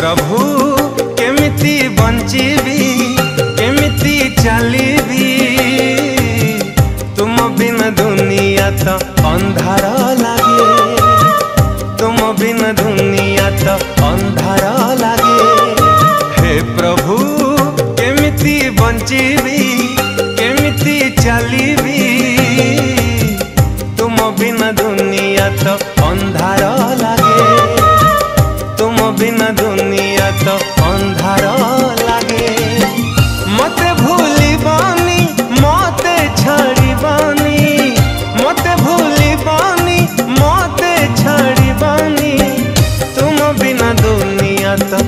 प्रभु केमिति बंचीबी केमिति चलीबी तुम बिन दुनिया तो अंधार लागे तुम बिन दुनिया तो अंधार लागे। हे प्रभु केमिति बंचीबी केमिति चलीबी तुम बिन दुनिया तो अंधार लागे तुम बिन दुनिया तो अंधार लागे। मते भूलिबानी मते छाड़िबानी मते भूलिबानी मते छाड़िबानी तुम बिन दुनिया तो